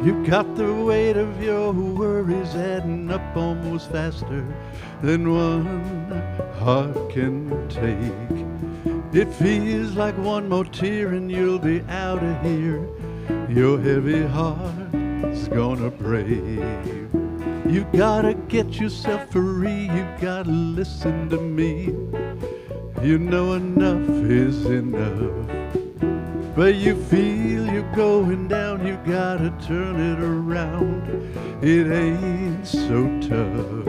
You got the weight of your worries adding up almost faster than one heart can take. It feels like one more tear and you'll be out of here. Your heavy heart's gonna break. You gotta get yourself free, you gotta listen to me. You know enough is enough. But you feel you're going down, you gotta turn it around. It ain't so tough.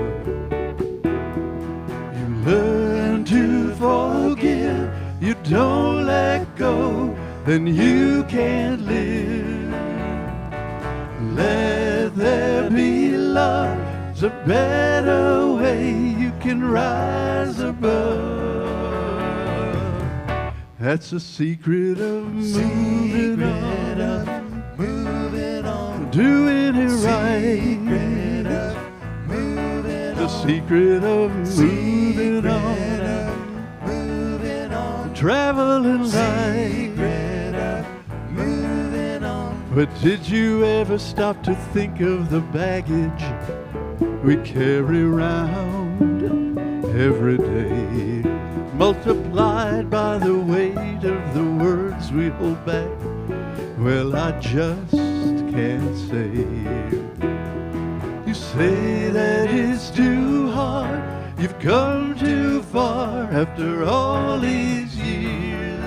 You learn to forgive, you don't let go, then you can't live. Let there be love, it's a better way you can rise above. That's the secret of moving on, doing it right. The secret of moving on, traveling light. But did you ever stop to think of the baggage we carry around every day? Multiplied by the weight of the words we hold back. Well, I just can't say. You say that it's too hard, you've come too far after all these years.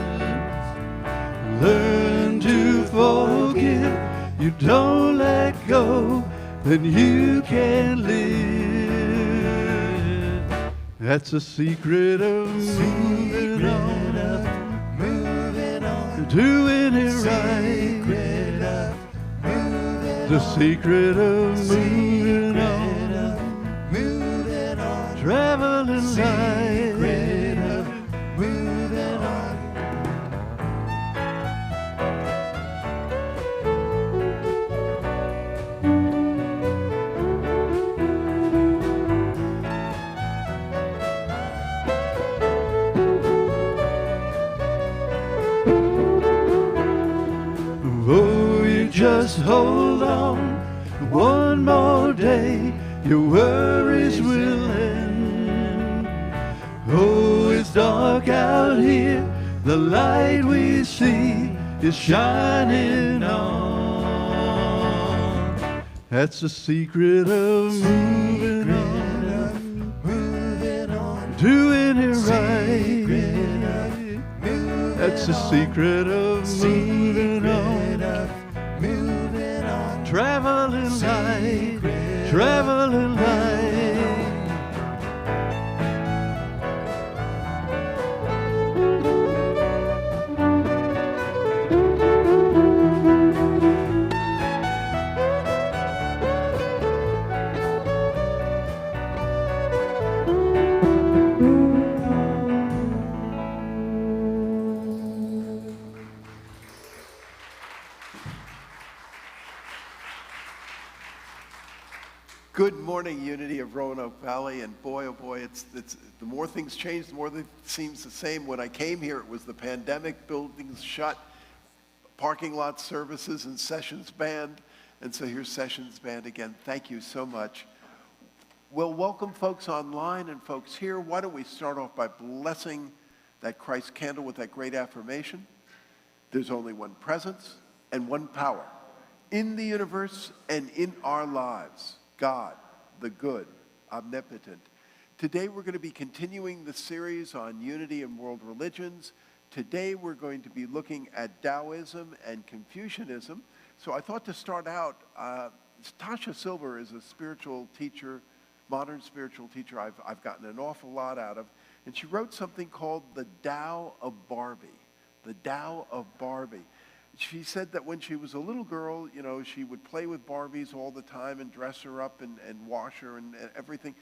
Learn to forgive, you don't let go, then you can live. That's the secret of moving on, doing it right. The secret of moving on, traveling light. Just hold on one more day, your worries will end. Oh, it's dark out here, the light we see is shining on. That's the secret of moving on, doing it right. That's the secret of moving on. Traveling light, traveling light. Good morning, Unity of Roanoke Valley, and boy, oh boy, it's the more things change, the more it seems the same. When I came here, it was the pandemic, buildings shut, parking lot services, and sessions banned, and so here's sessions banned again. Thank you so much. Well, welcome folks online and folks here. Why don't we start off by blessing that Christ candle with that great affirmation. There's only one presence and one power in the universe and in our lives. God, the good, omnipotent. Today we're going to be continuing the series on unity and world religions. Today we're going to be looking at Taoism and Confucianism. So I thought to start out, Tasha Silver is a spiritual teacher, modern spiritual teacher I've gotten an awful lot out of. And she wrote something called The Tao of Barbie. The Tao of Barbie. She said that when she was a little girl, you know, she would play with Barbies all the time and dress her up and wash her and everything.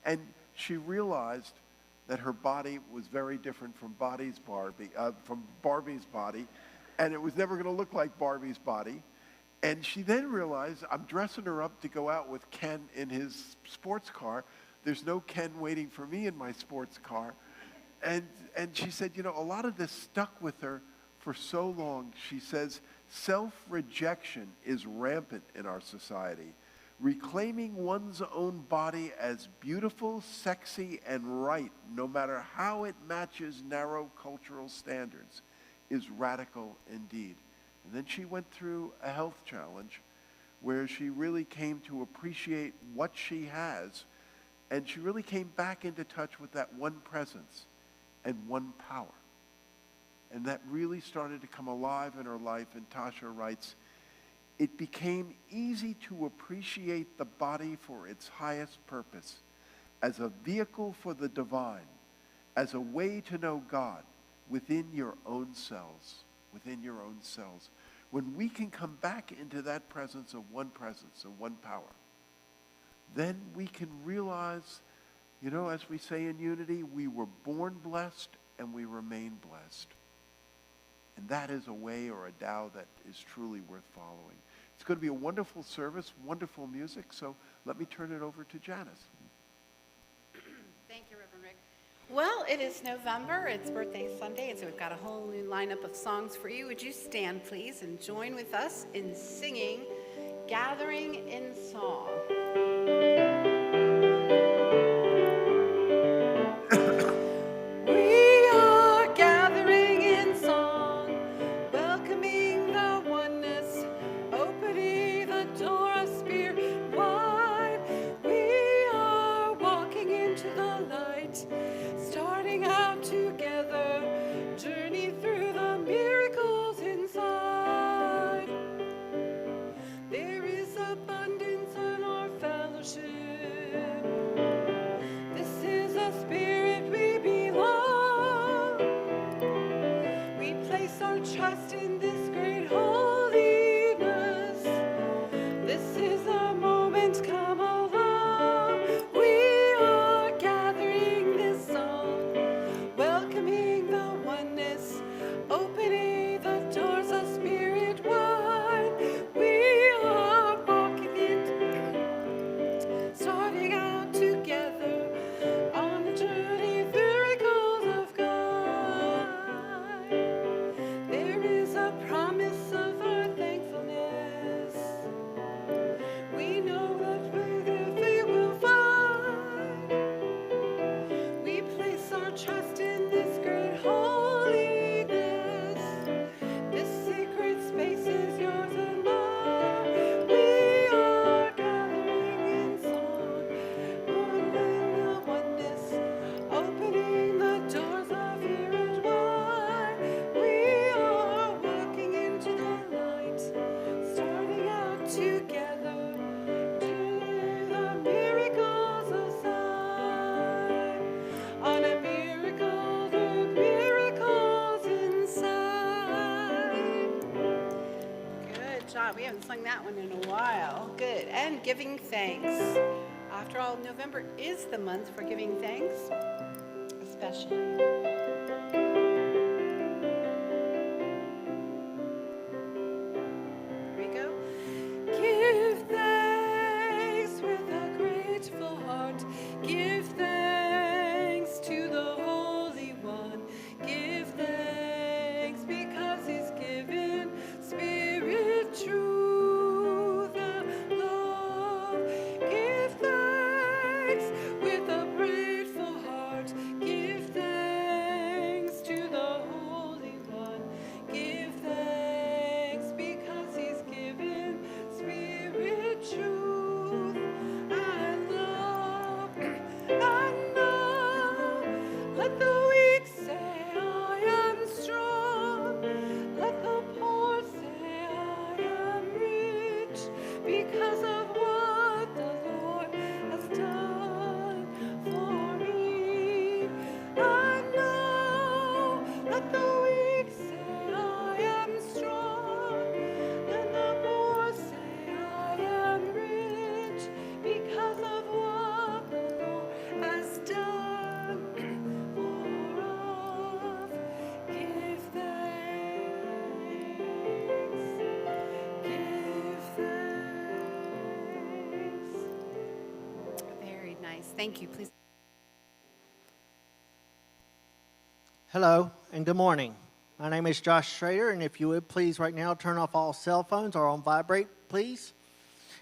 And she realized that her body was very different from Barbie's body, and it was never going to look like Barbie's body. And she then realized, I'm dressing her up to go out with Ken in his sports car. There's no Ken waiting for me in my sports car. And she said, you know, a lot of this stuck with her for so long. She says, self-rejection is rampant in our society. Reclaiming one's own body as beautiful, sexy, and right, no matter how it matches narrow cultural standards, is radical indeed. And then she went through a health challenge where she really came to appreciate what she has, and she really came back into touch with that one presence and one power. And that really started to come alive in her life, and Tasha writes, it became easy to appreciate the body for its highest purpose, as a vehicle for the divine, as a way to know God within your own cells, within your own cells. When we can come back into that presence of one power, then we can realize, you know, as we say in unity, we were born blessed and we remain blessed. And that is a way or a Tao that is truly worth following. It's going to be a wonderful service, wonderful music, so let me turn it over to Janice. Thank you, Reverend Rick. Well, it is November, it's birthday Sunday, and so we've got a whole new lineup of songs for you. Would you stand, please, and join with us in singing Gathering in Song. We are gathering in song, welcoming the oneness, opening the door of spirit wide. We are walking into the light, starting out together, journey through the miracles inside. There is abundance in our fellowship. This is a spirit we belong. We place our trust in this great holiness. This is a moment come along. We are gathering this song, welcoming the oneness, opening the doors of spirit wide. We are walking in, starting out together on the journey, miracles of God. There is a promise of our thankfulness. We know that we will find. We place our trust in this great holiness. This sacred space is yours and mine. We are gathering in song, honoring the oneness, opening the doors of spirit wide. We are walking into the light, starting out together, doing the miracles of sight. On a miracle, do miracles inside. Good job. We haven't sung that one in a while. Good. And giving thanks. After all, November is the month for giving thanks, especially. Here we go. Give thanks with a grateful heart. Give thanks to the Holy One. Give thanks because He's given Spirit, truth, and love. Give thanks Thank you. Please. Hello and good morning. My name is Josh Schrader, and if you would please right now turn off all cell phones or on vibrate, please.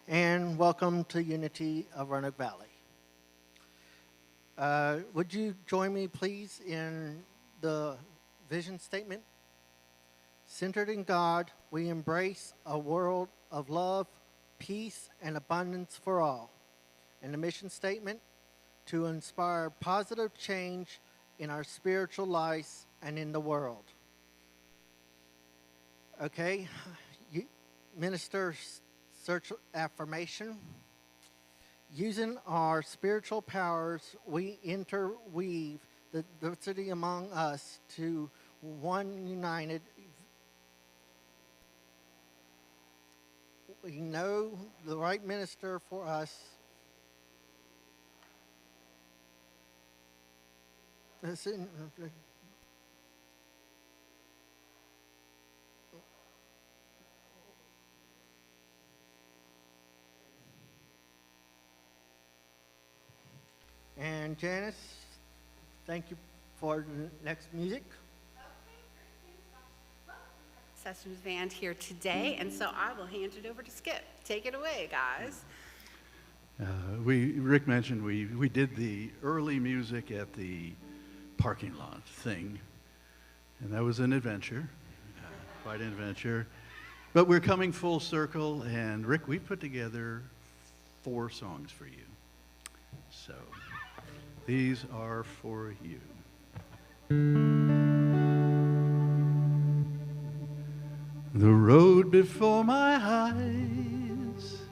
And welcome to Unity of Roanoke Valley. Would you join me please in the vision statement? Centered in God, we embrace a world of love, peace, and abundance for all. And the mission statement, to inspire positive change in our spiritual lives and in the world. Okay, minister search affirmation. Using our spiritual powers, we interweave the diversity among us to one united. We know the right minister for us. Listen. And Janice, thank you for the next music. Sessions band here today, and so I will hand it over to Skip. Take it away, guys. Rick mentioned we did the early music at the parking lot thing, and that was an adventure, quite an adventure. But we're coming full circle, and Rick, we put together 4 songs for you. So these are for you. The road before my eyes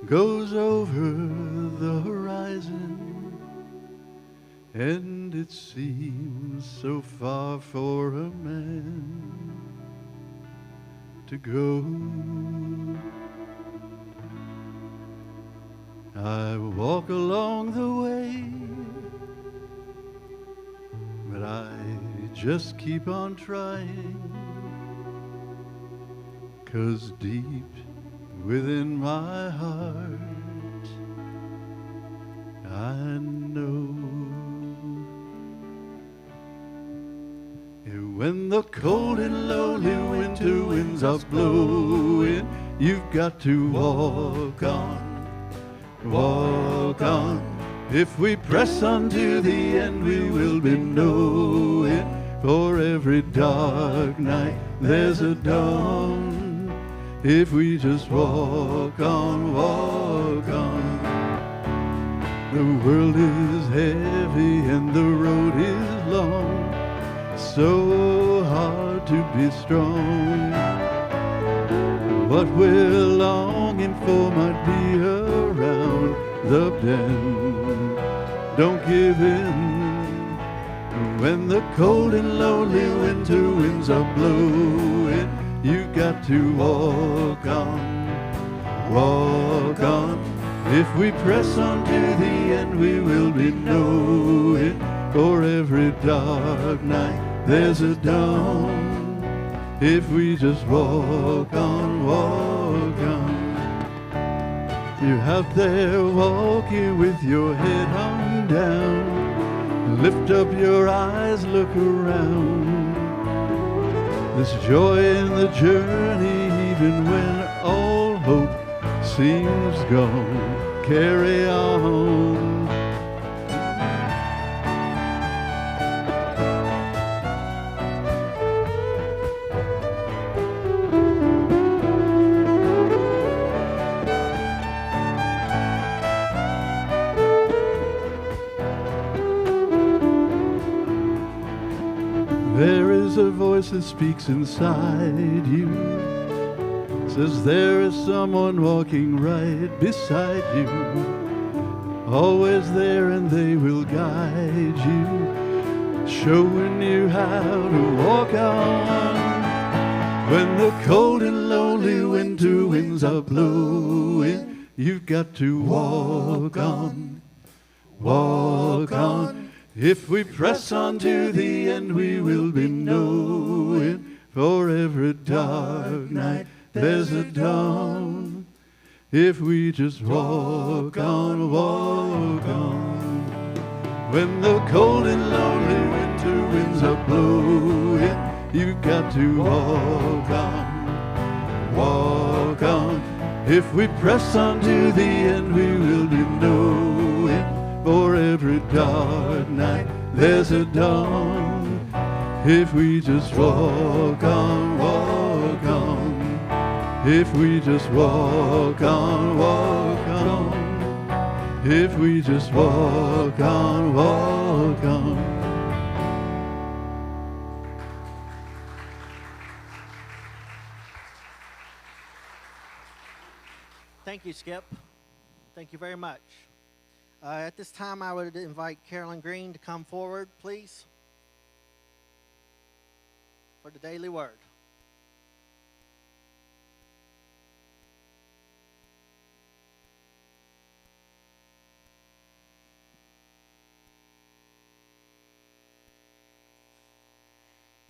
goes over the horizon, and it seems so far for a man to go. I walk along the way, but I just keep on trying, 'cause deep within my heart I know when the cold and lonely winter winds are blowing, you've got to walk on, walk on. If we press on to the end, we will be knowing, for every dark night there's a dawn. If we just walk on, walk on. The world is heavy and the road is long, so hard to be strong. What we're longing for might be around the bend. Don't give in when the cold and lonely winter winds are blowing. You got to walk on, walk on. If we press on to the end, we will be knowing, for every dark night there's a dawn. If we just walk on, walk on. You're out there walking with your head hung down. Lift up your eyes, look around. There's joy in the journey, even when all hope seems gone. Carry on. There is a voice that speaks inside you, says there is someone walking right beside you, always there, and they will guide you, showing you how to walk on. When the cold and lonely winter winds are blowing, you've got to walk on, walk on. If we press on to the end, we will be knowing, for every dark night there's a dawn. If we just walk on, walk on. When the cold and lonely winter winds are blowing, you've got to walk on, walk on. If we press on to the end, we will be knowing. For every dark night, there's a dawn. If we just walk on, walk on. If we just walk on, walk on. If we just walk on, walk on. Thank you, Skip. Thank you very much. At this time, I would invite Carolyn Green to come forward, please, for the Daily Word.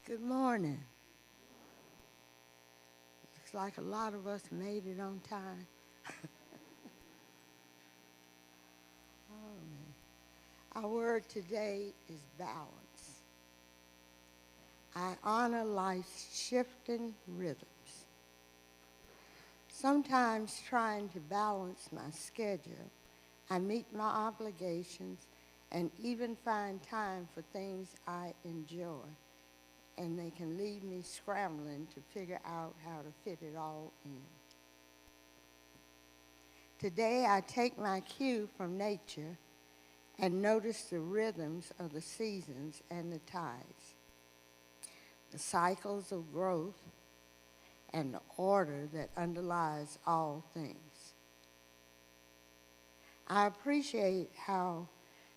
Good morning. Looks like a lot of us made it on time. Our word today is balance. I honor life's shifting rhythms. Sometimes trying to balance my schedule, I meet my obligations and even find time for things I enjoy. And they can leave me scrambling to figure out how to fit it all in. Today, I take my cue from nature and notice the rhythms of the seasons and the tides, the cycles of growth, and the order that underlies all things. I appreciate how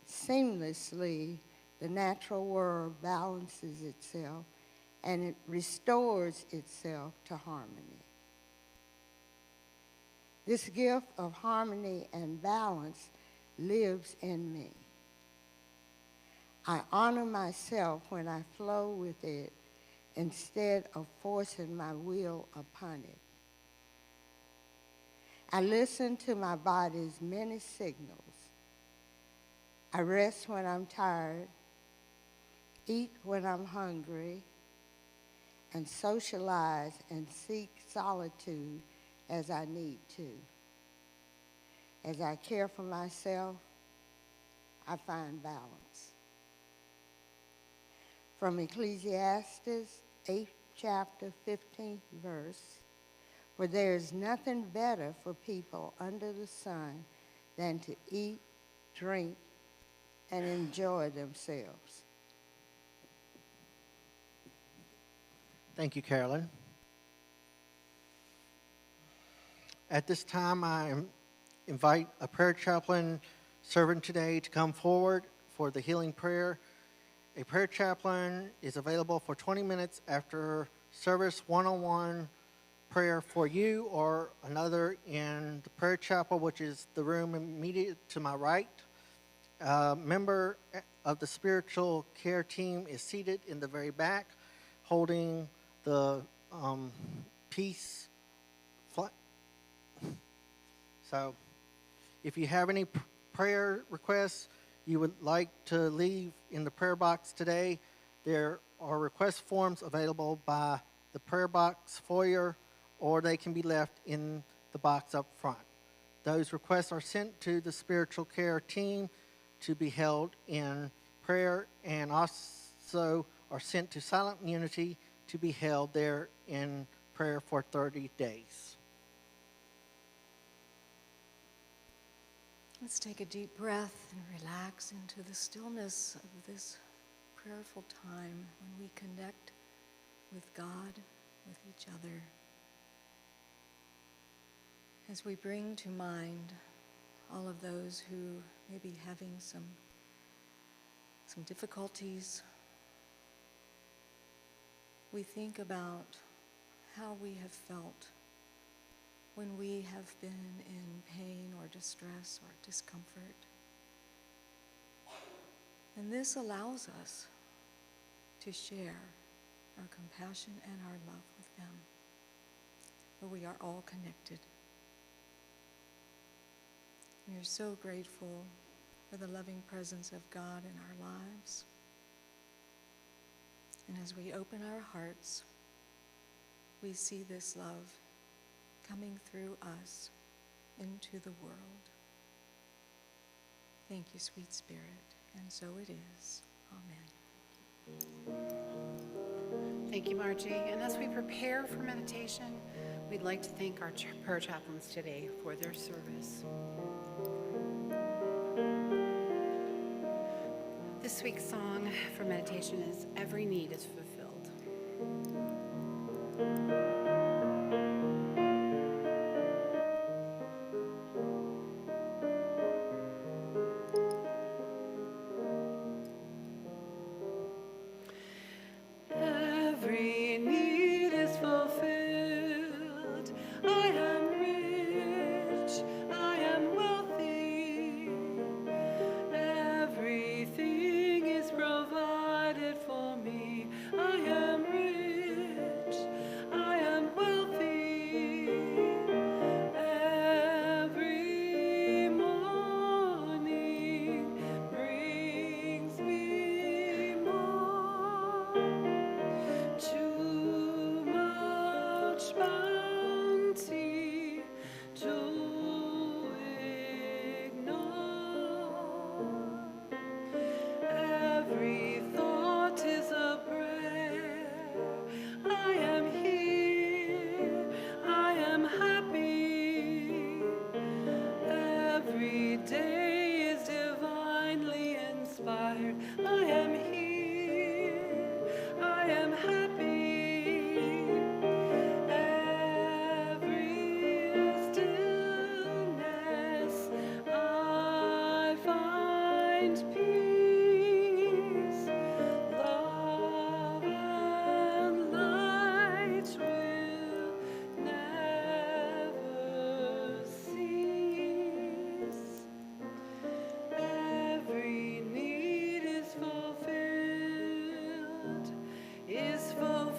seamlessly the natural world balances itself and it restores itself to harmony. This gift of harmony and balance lives in me. I honor myself when I flow with it instead of forcing my will upon it. I listen to my body's many signals. I rest when I'm tired, eat when I'm hungry, and socialize and seek solitude as I need to. As I care for myself, I find balance. From Ecclesiastes 8th chapter, 15th verse, for there is nothing better for people under the sun than to eat, drink, and enjoy themselves. Thank you, Carolyn. At this time, I invite a prayer chaplain serving today to come forward for the healing prayer. A prayer chaplain is available for 20 minutes after service, one-on-one prayer for you or another in the prayer chapel, which is the room immediate to my right. A member of the spiritual care team is seated in the very back, holding the peace flag. So if you have any prayer requests you would like to leave in the prayer box today, there are request forms available by the prayer box foyer, or they can be left in the box up front. Those requests are sent to the spiritual care team to be held in prayer, and also are sent to Silent Unity to be held there in prayer for 30 days. Let's take a deep breath and relax into the stillness of this prayerful time when we connect with God, with each other. As we bring to mind all of those who may be having some difficulties, we think about how we have felt when we have been in pain or distress or discomfort. And this allows us to share our compassion and our love with them, for we are all connected. We are so grateful for the loving presence of God in our lives. And as we open our hearts, we see this love coming through us into the world. Thank you, sweet Spirit, and so it is. Amen. Thank you, Margie. And as we prepare for meditation, we'd like to thank our prayer chaplains today for their service. This week's song for meditation is Every Need is Fulfilled. Every need is fulfilled. I am rich. I am wealthy. Everything is provided for me. I am rich. I am wealthy. Every morning brings me more. Too much bounty to ignore. Every thought is a prayer. I am here. I am happy. Every day is divinely inspired. I am here. I am happy. Every stillness I find peace. Love and light will never cease. Every need is fulfilled, is fulfilled.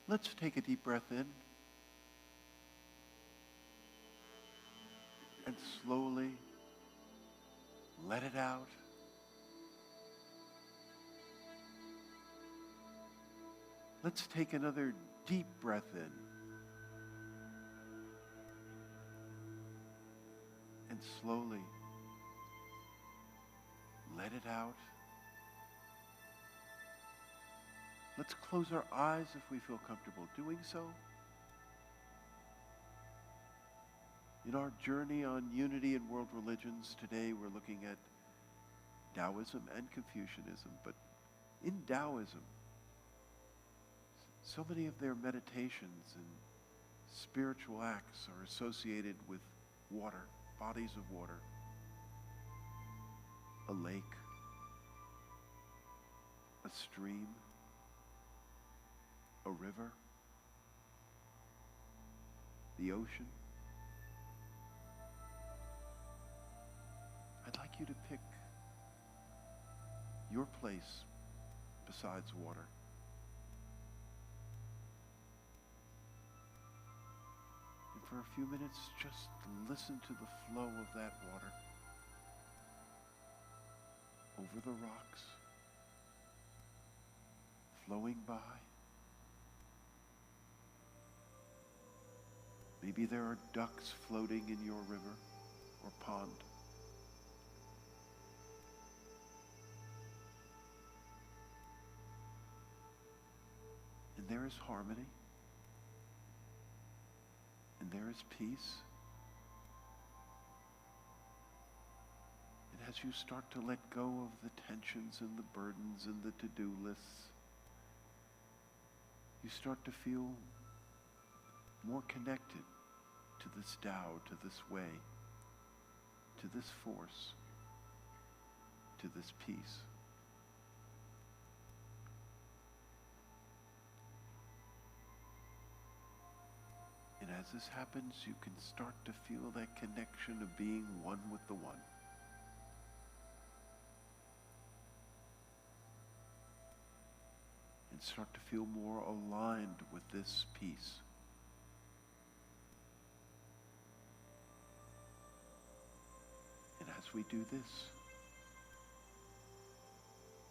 Let's take a deep breath in and slowly let it out. Let's take another deep breath in and slowly let it out. Let's close our eyes if we feel comfortable doing so. In our journey on unity in world religions, today we're looking at Taoism and Confucianism. But in Taoism, so many of their meditations and spiritual acts are associated with water, bodies of water, a lake, a stream, a river, the ocean. I'd like you to pick your place besides water. And for a few minutes, just listen to the flow of that water over the rocks, flowing by. Maybe there are ducks floating in your river or pond. And there is harmony. And there is peace. And as you start to let go of the tensions and the burdens and the to-do lists, you start to feel more connected to this Tao, to this way, to this force, to this peace. And as this happens, you can start to feel that connection of being one with the one. and start to feel more aligned with this peace. And as we do this,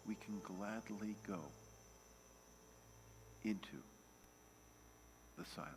we can gladly go into the silence.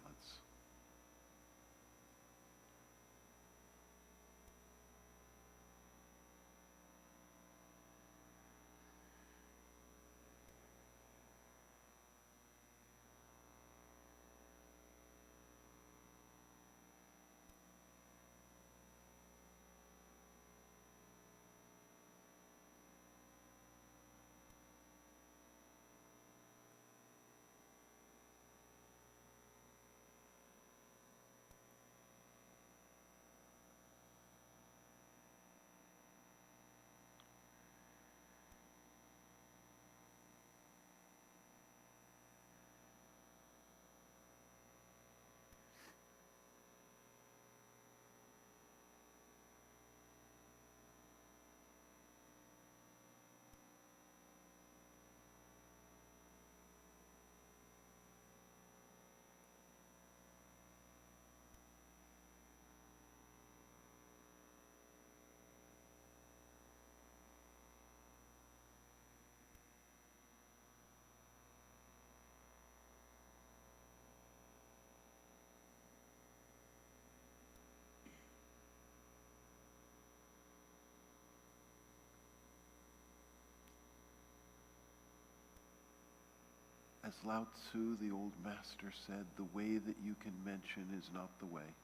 As Lao Tzu, the old master, said, the way that you can mention is not the way.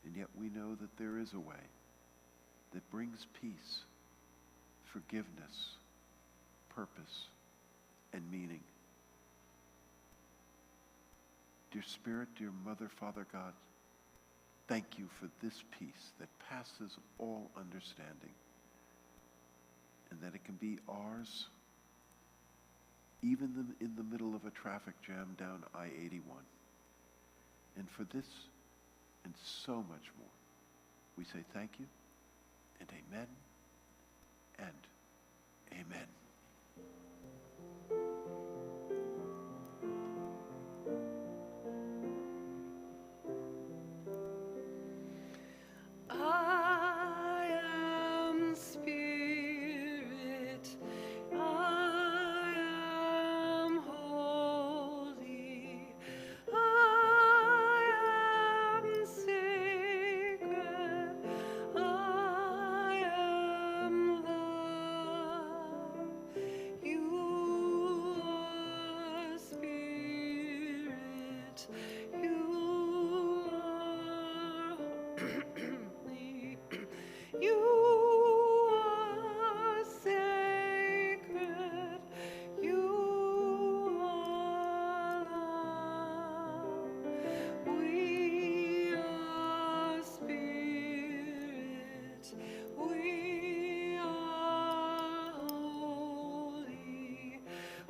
And yet we know that there is a way that brings peace, forgiveness, purpose, and meaning. Dear Spirit, dear Mother, Father God, thank you for this peace that passes all understanding, and that it can be ours even in the middle of a traffic jam down I-81. And for this and so much more, we say thank you and amen and amen. I am spirit. I am holy. I am sacred. I am love. You are spirit. You are holy. You are sacred. You are love. We are spirit. We are holy.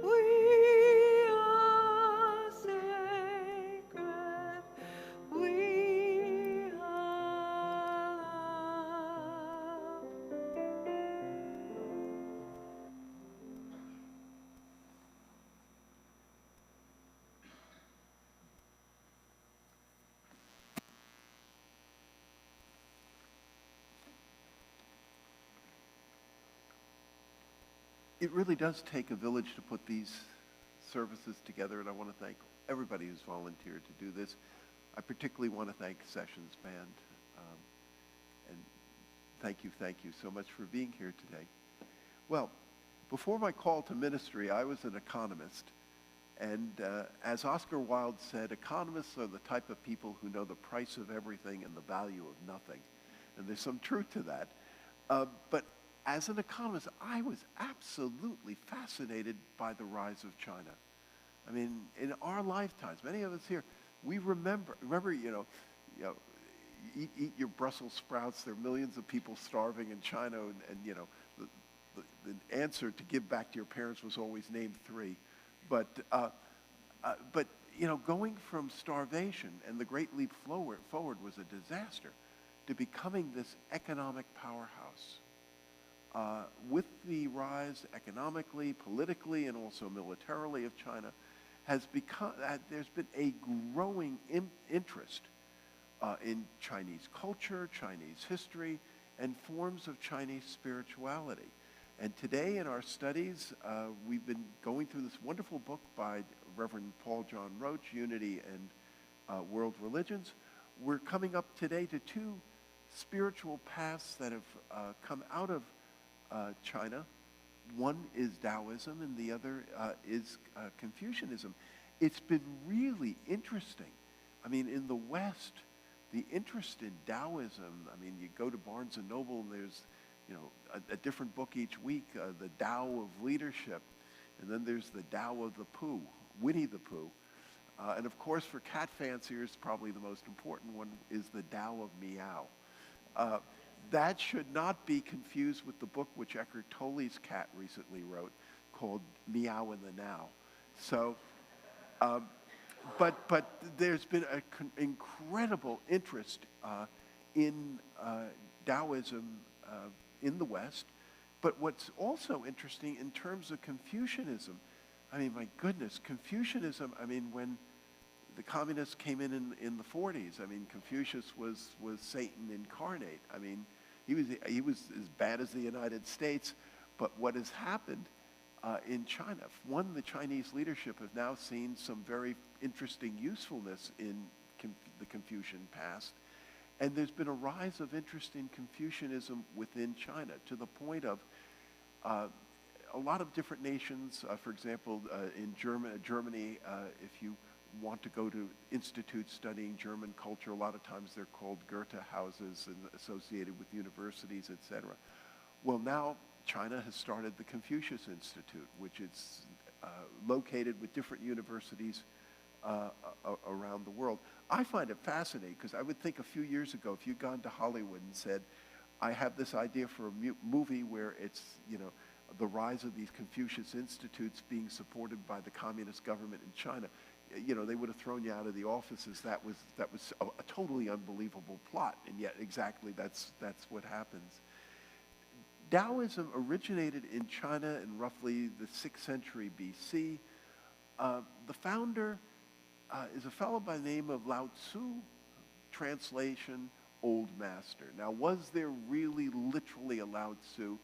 We are sacred. We are love. It really does take a village to put these services together, and I want to thank everybody who's volunteered to do this. I particularly want to thank Sessions Band, and thank you so much for being here today. Well, before my call to ministry, I was an economist, and as Oscar Wilde said, economists are the type of people who know the price of everything and the value of nothing, and there's some truth to that. But as an economist, I was absolutely fascinated by the rise of China. I mean, in our lifetimes, many of us here, we remember, eat your Brussels sprouts. There are millions of people starving in China, and the answer to give back to your parents was always name 3. But going from starvation and the Great Leap forward was a disaster to becoming this economic powerhouse. with the rise economically, politically, and also militarily of China, there's been a growing interest in Chinese culture, Chinese history, and forms of Chinese spirituality. And today in our studies, we've been going through this wonderful book by Reverend Paul John Roach, Unity and World Religions. We're coming up today to two spiritual paths that have come out of China. One is Taoism and the other is Confucianism. It's been really interesting. I mean, in the West, the interest in Taoism, I mean, you go to Barnes & Noble and there's, a different book each week, the Tao of Leadership, and then there's the Tao of the Pooh, Winnie the Pooh. And of course, for cat fanciers, probably the most important one is the Tao of Meow. That should not be confused with the book which Eckhart Tolle's cat recently wrote called Meow in the Now. So, but there's been an incredible interest in Taoism in the West. But what's also interesting in terms of Confucianism, I mean, my goodness, Confucianism, I mean, when the communists came in the 40s, I mean, Confucius was Satan incarnate. I mean, he was as bad as the United States. But what has happened in China, one, the Chinese leadership have now seen some very interesting usefulness in the Confucian past. And there's been a rise of interest in Confucianism within China to the point of a lot of different nations, for example, in Germany, if you want to go to institutes studying German culture, a lot of times they're called Goethe houses and associated with universities, etc. Well, now China has started the Confucius Institute, which is located with different universities around the world. I find it fascinating because I would think a few years ago, if you'd gone to Hollywood and said, I have this idea for a movie where it's, the rise of these Confucius institutes being supported by the communist government in China, they would have thrown you out of the offices. That was a totally unbelievable plot, and yet exactly that's what happens. Taoism originated in China in roughly the 6th century BC. The founder is a fellow by the name of Lao Tzu, translation, Old Master. Now, was there really literally a Lao Tzu?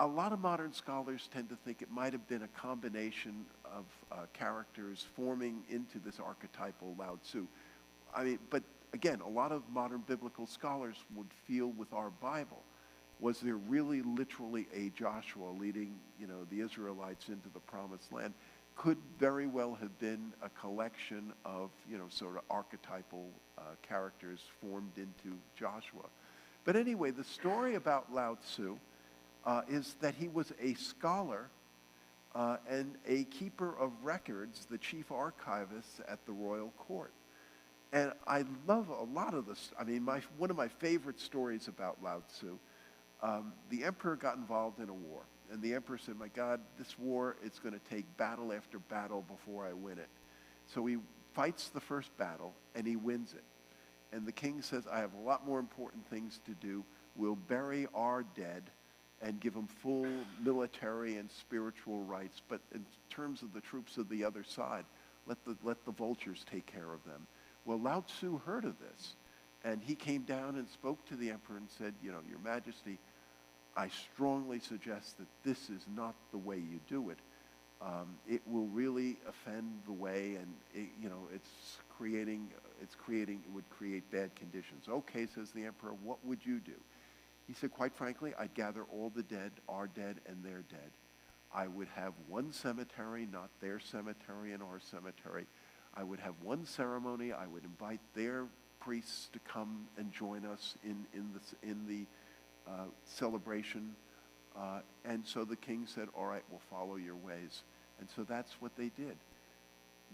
A lot of modern scholars tend to think it might have been a combination of characters forming into this archetypal Lao Tzu. I mean, but again, a lot of modern biblical scholars would feel with our Bible, was there really literally a Joshua leading, the Israelites into the promised land? Could very well have been a collection of, sort of archetypal characters formed into Joshua. But anyway, the story about Lao Tzu is that he was a scholar and a keeper of records, the chief archivist at the royal court. And I love a lot of this. I mean, one of my favorite stories about Lao Tzu, the emperor got involved in a war. And the emperor said, my God, this war, it's going to take battle after battle before I win it. So he fights the first battle, and he wins it. And the king says, I have a lot more important things to do. We'll bury our dead and give them full military and spiritual rights. But in terms of the troops of the other side, let the vultures take care of them. Well, Lao Tzu heard of this. And he came down and spoke to the emperor and said, Your Majesty, I strongly suggest that this is not the way you do it. It will really offend the way, and it would create bad conditions. Okay, says the emperor, what would you do? He said, quite frankly, I'd gather all the dead, our dead and their dead. I would have one cemetery, not their cemetery and our cemetery. I would have one ceremony. I would invite their priests to come and join us in the celebration. And so the king said, all right, we'll follow your ways. And so that's what they did.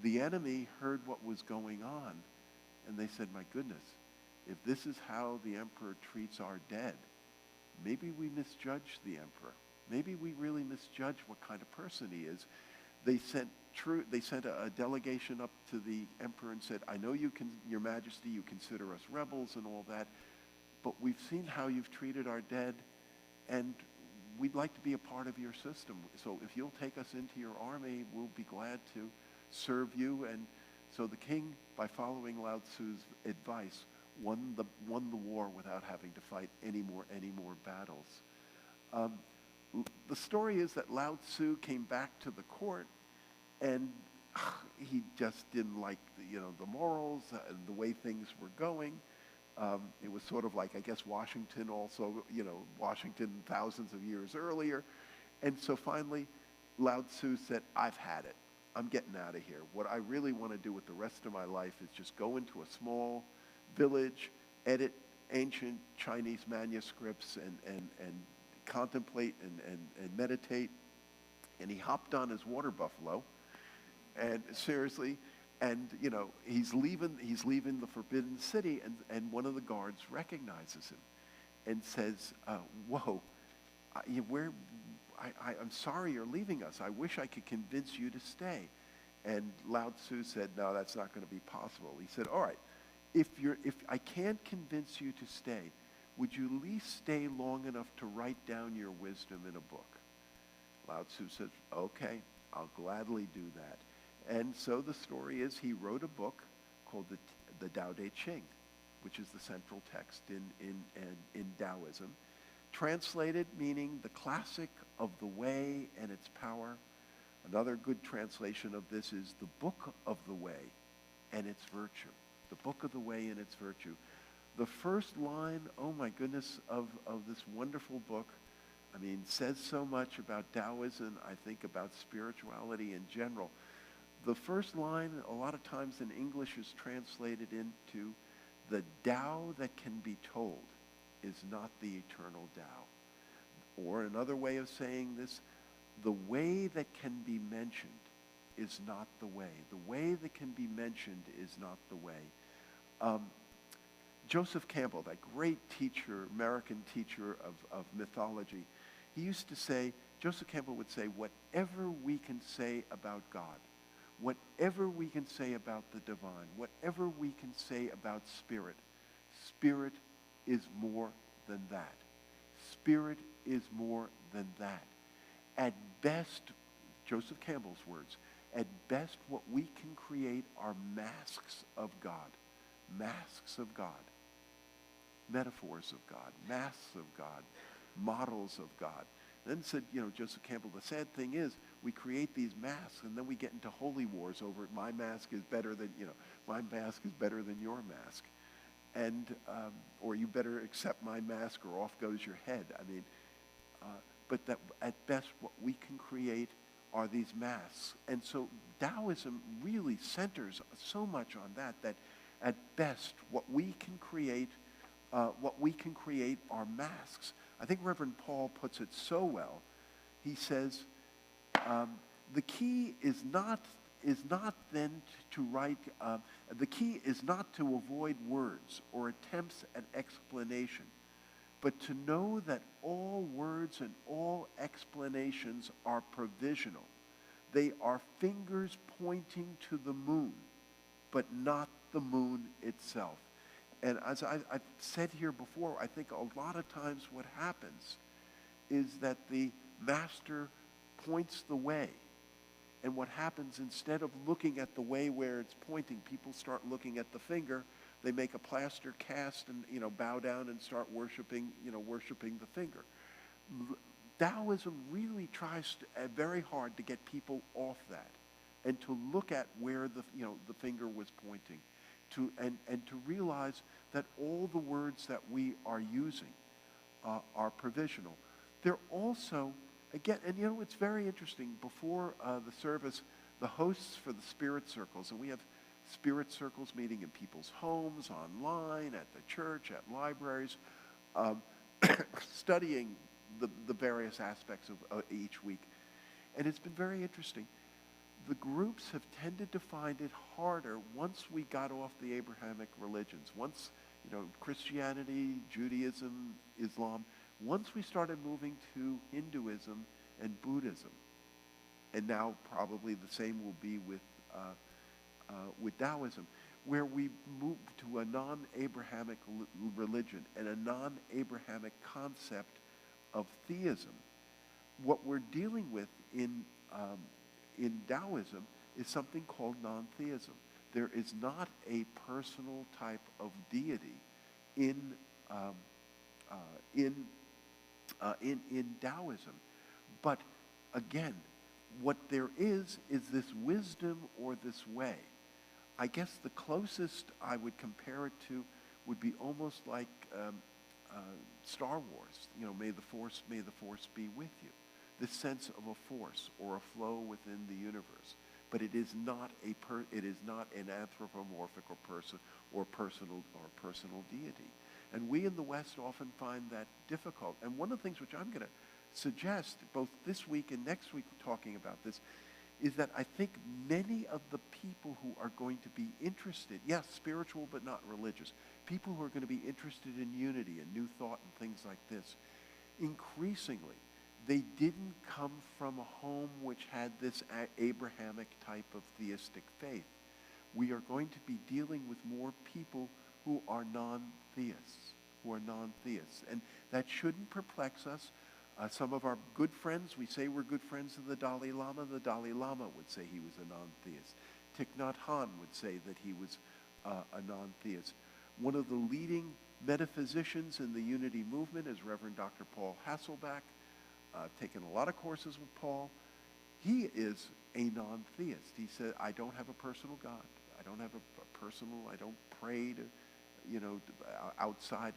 The enemy heard what was going on, and they said, my goodness, if this is how the emperor treats our dead, maybe we misjudge the emperor. Maybe we really misjudge what kind of person he is. They sent a delegation up to the emperor and said, I know Your Majesty, you consider us rebels and all that, but we've seen how you've treated our dead, and we'd like to be a part of your system. So if you'll take us into your army, we'll be glad to serve you. And so the king, by following Lao Tzu's advice, won the war without having to fight any more battles. The story is that Lao Tzu came back to the court, and he just didn't like the morals and the way things were going. It was sort of like, I guess, Washington also, Washington thousands of years earlier. And so finally, Lao Tzu said, I've had it. I'm getting out of here. What I really want to do with the rest of my life is just go into a small village, edit ancient Chinese manuscripts, and contemplate and meditate. And he hopped on his water buffalo, and seriously, and he's leaving the Forbidden City, and one of the guards recognizes him and says, whoa, I'm sorry you're leaving us. I wish I could convince you to stay. And Lao Tzu said, no, that's not going to be possible. He said, all right, if I can't convince you to stay, would you at least stay long enough to write down your wisdom in a book? Lao Tzu said, okay, I'll gladly do that. And so the story is he wrote a book called the Tao Te Ching, which is the central text in Taoism. Translated meaning the classic of the way and its power. Another good translation of this is the book of the way and its virtue. The book of the way and its virtue. The first line, oh my goodness, of this wonderful book, says so much about Taoism, I think about spirituality in general. The first line, a lot of times in English, is translated into, the Tao that can be told is not the eternal Tao. Or another way of saying this, the way that can be mentioned is not the way. The way that can be mentioned is not the way. Joseph Campbell, that great teacher, American teacher of mythology, he used to say, Joseph Campbell would say, whatever we can say about God, whatever we can say about the divine, whatever we can say about spirit, spirit is more than that. Spirit is more than that. At best, Joseph Campbell's words, at best what we can create are masks of God. Masks of God. Metaphors of God. Masks of God. Models of God. Then said, Joseph Campbell, the sad thing is we create these masks and then we get into holy wars over it. My mask is better than, my mask is better than your mask. And, or you better accept my mask or off goes your head. But that at best what we can create are these masks. And so Taoism really centers so much on that at best what we can create are masks. I think Reverend Paul puts it so well. He says, the key is not then to write, the key is not to avoid words or attempts at explanation, but to know that all words and all explanations are provisional. They are fingers pointing to the moon, but not the moon itself. And as I've said here before, I think a lot of times what happens is that the master points the way. And what happens, instead of looking at the way where it's pointing, people start looking at the finger. They make a plaster cast and, bow down and start worshiping the finger. Taoism really tries very hard to get people off that and to look at where the finger was pointing, and to realize that all the words that we are using are provisional. They're also, again, and it's very interesting, before the service, the hosts for the spirit circles, and we have spirit circles meeting in people's homes, online, at the church, at libraries, studying the various aspects of each week. And it's been very interesting. The groups have tended to find it harder once we got off the Abrahamic religions. Once, Christianity, Judaism, Islam, once we started moving to Hinduism and Buddhism, and now probably the same will be with Taoism, where we move to a non-Abrahamic religion and a non-Abrahamic concept of theism. What we're dealing with in Taoism is something called non-theism. There is not a personal type of deity in Taoism. But again, what there is this wisdom or this way. I guess the closest I would compare it to would be almost like Star Wars. You know, may the force be with you. This sense of a force or a flow within the universe. But it is not an anthropomorphic or personal deity. And we in the West often find that difficult. And one of the things which I'm going to suggest, both this week and next week talking about this, is that I think many of the people who are going to be interested, yes, spiritual but not religious, people who are going to be interested in unity and new thought and things like this, increasingly, they didn't come from a home which had this Abrahamic type of theistic faith. We are going to be dealing with more people who are non-theists, And that shouldn't perplex us. Some of our good friends, we say we're good friends of the Dalai Lama. The Dalai Lama would say he was a non-theist. Thich Nhat Hanh would say that he was a non-theist. One of the leading metaphysicians in the unity movement is Reverend Dr. Paul Hasselbeck. I've taken a lot of courses with Paul. He is a non-theist. He said, I don't have a personal God. I don't don't pray to, outside.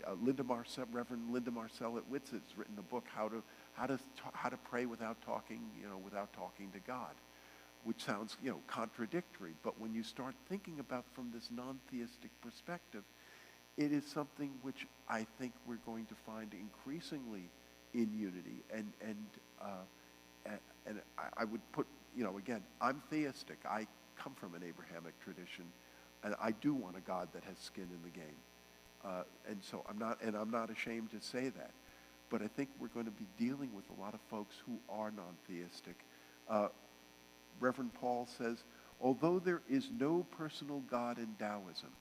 Reverend Linda Marcellus-Witz has written a book, How to Pray without talking to God, which sounds, contradictory. But when you start thinking about from this non-theistic perspective, it is something which I think we're going to find increasingly in unity. And I would put, again, I'm theistic. I come from an Abrahamic tradition, and I do want a God that has skin in the game. And so I'm not ashamed to say that. But I think we're going to be dealing with a lot of folks who are non-theistic. Reverend Paul says, although there is no personal God in Taoism,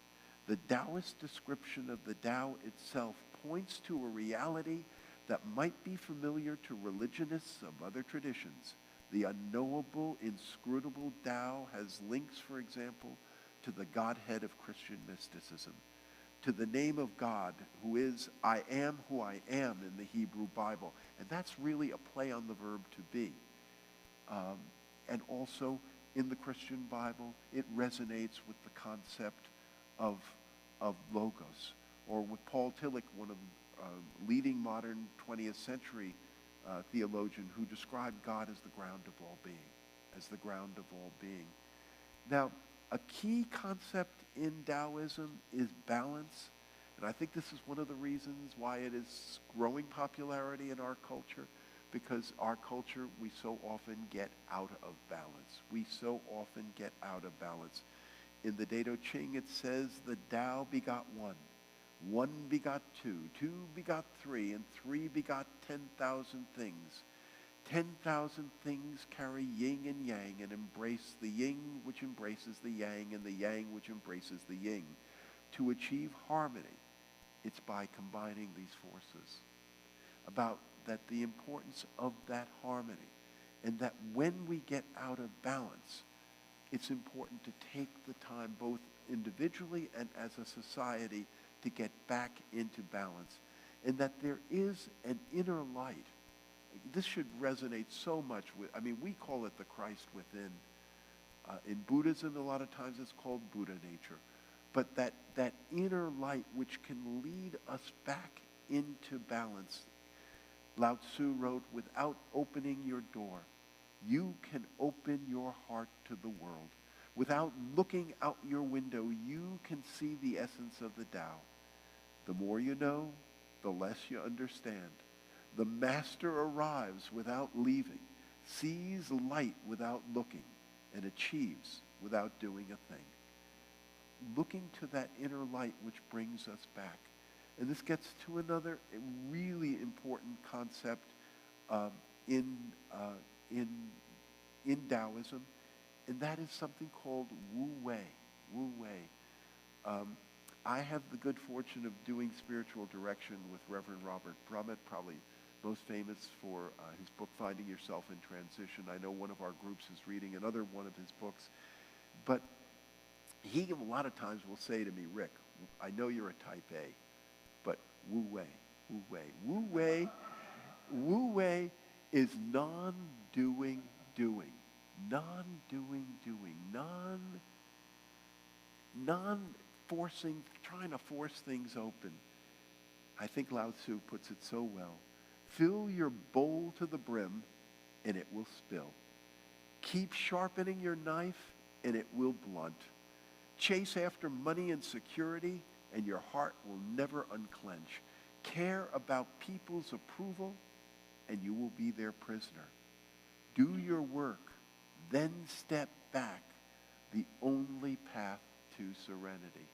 the Taoist description of the Tao itself points to a reality that might be familiar to religionists of other traditions. The unknowable, inscrutable Tao has links, for example, to the Godhead of Christian mysticism, to the name of God, who is, I am who I am in the Hebrew Bible. And that's really a play on the verb to be. And also, in the Christian Bible, it resonates with the concept of logos. Or with Paul Tillich, one of leading modern 20th century theologian, who described God as the ground of all being. Now, a key concept in Taoism is balance, and I think this is one of the reasons why it is growing popularity in our culture, because our culture, we so often get out of balance. In the Dao Ching, it says, the Tao begot one. One begot two, two begot three, and three begot 10,000 things. 10,000 things carry yin and yang and embrace the yin which embraces the yang and the yang which embraces the yin. To achieve harmony, it's by combining these forces. About that, the importance of that harmony, and that when we get out of balance, it's important to take the time, both individually and as a society, to get back into balance. And that there is an inner light. This should resonate so much with, we call it the Christ within. In Buddhism, a lot of times it's called Buddha nature. But that inner light which can lead us back into balance. Lao Tzu wrote, without opening your door, you can open your heart to the world. Without looking out your window, you can see the essence of the Tao. The more you know, the less you understand. The master arrives without leaving, sees light without looking, and achieves without doing a thing. Looking to that inner light which brings us back. And this gets to another really important concept in Taoism, and that is something called Wu Wei. Wu Wei. I have the good fortune of doing spiritual direction with Reverend Robert Brummett, probably most famous for his book, Finding Yourself in Transition. I know one of our groups is reading another one of his books. But he a lot of times will say to me, Rick, I know you're a type A, but Wu Wei, Wu Wei. Wu Wei is non-doing, doing. Non-doing, doing. Non-forcing, trying to force things open. I think Lao Tzu puts it so well. Fill your bowl to the brim, and it will spill. Keep sharpening your knife, and it will blunt. Chase after money and security, and your heart will never unclench. Care about people's approval, and you will be their prisoner. Do your work, then step back, the only path to serenity.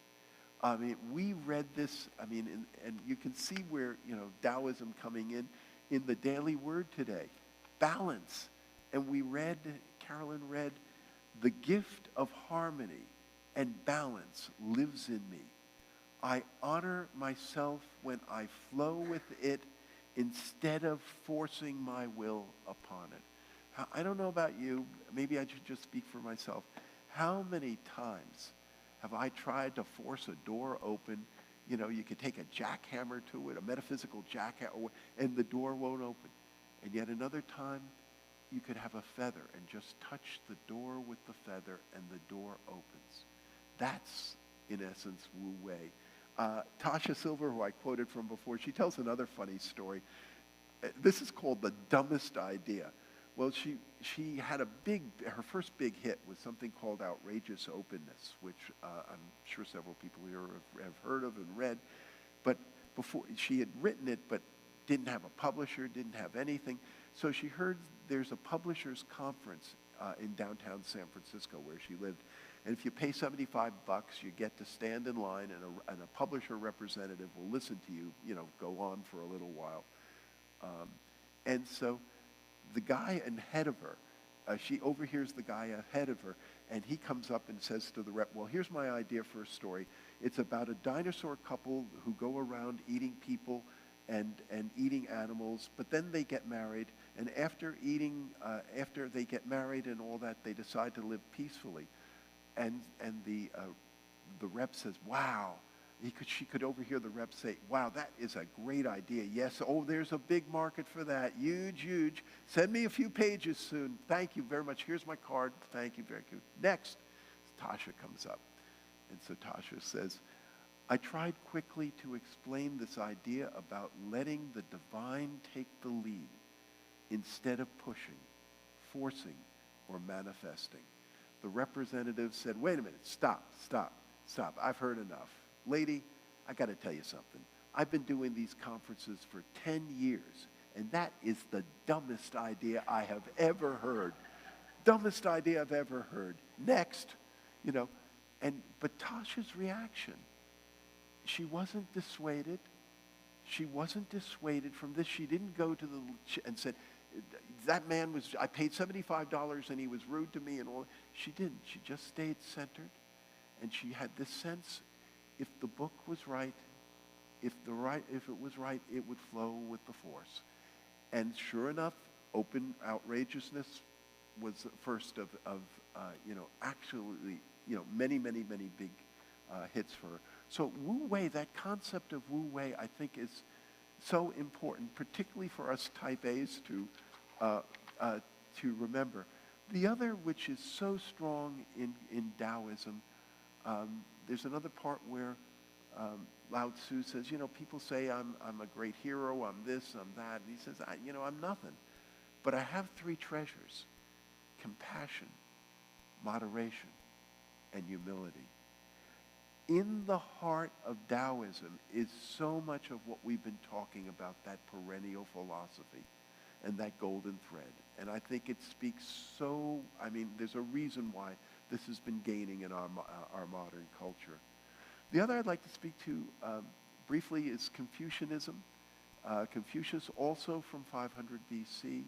I mean, we read this, and you can see where, Taoism coming in the daily word today. Balance. And Carolyn read, the gift of harmony and balance lives in me. I honor myself when I flow with it instead of forcing my will upon it. I don't know about you, maybe I should just speak for myself. How many times have I tried to force a door open? You could take a jackhammer to it, a metaphysical jackhammer, and the door won't open. And yet another time, you could have a feather and just touch the door with the feather and the door opens. That's, in essence, Wu Wei. Tasha Silver, who I quoted from before, she tells another funny story. This is called The Dumbest Idea. Well, she had her first big hit was something called Outrageous Openness, which I'm sure several people here have heard of and read. But before, she had written it, but didn't have a publisher, didn't have anything. So she heard there's a publishers conference in downtown San Francisco where she lived. And if you pay $75, you get to stand in line, and a publisher representative will listen to you, go on for a little while. And so the guy ahead of her, she overhears the guy ahead of her, and he comes up and says to the rep, well, here's my idea for a story. It's about a dinosaur couple who go around eating people and eating animals, but then they get married, and after they get married and all that, they decide to live peacefully. And the rep says, wow. She could overhear the rep say, wow, that is a great idea. Yes, there's a big market for that. Huge, huge. Send me a few pages soon. Thank you very much. Here's my card. Thank you very much. Next, Tasha comes up. And so Tasha says, I tried quickly to explain this idea about letting the divine take the lead instead of pushing, forcing, or manifesting. The representative said, wait a minute, stop. I've heard enough. Lady, I got to tell you something. I've been doing these conferences for 10 years, and that is the dumbest idea I have ever heard. Dumbest idea I've ever heard. Next, but Tasha's reaction, she wasn't dissuaded. She wasn't dissuaded from this. She didn't go to and said, that man I paid $75 and he was rude to me and all. She didn't. She just stayed centered, and she had this sense, if the book was right, if it was right, it would flow with the force. And sure enough, open outrageousness was the first of actually, many, many, many big hits for her. So Wu Wei, that concept of Wu Wei, I think is so important, particularly for us type A's to remember. The other, which is so strong in Taoism, there's another part where Lao Tzu says, people say I'm a great hero, I'm this, I'm that. And he says, I'm nothing. But I have three treasures: compassion, moderation, and humility. In the heart of Taoism is so much of what we've been talking about, that perennial philosophy and that golden thread. And I think it speaks there's a reason why this has been gaining in our modern culture. The other I'd like to speak to briefly is Confucianism. Confucius, also from 500 BC.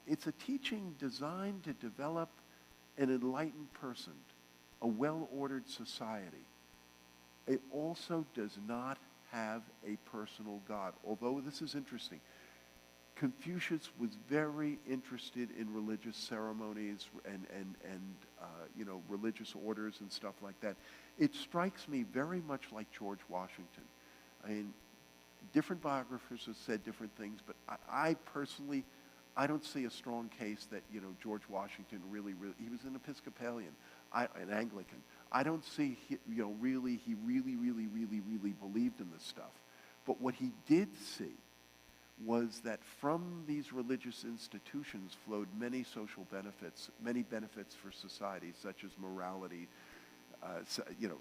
It's a teaching designed to develop an enlightened person, a well-ordered society. It also does not have a personal God. Although this is interesting, Confucius was very interested in religious ceremonies and religious orders and stuff like that. It strikes me very much like George Washington. I mean, different biographers have said different things, but I personally, I don't see a strong case that, George Washington really, he was an Episcopalian, an Anglican. I don't see, he really believed in this stuff. But what he did see was that from these religious institutions flowed many social benefits, many benefits for society, such as morality,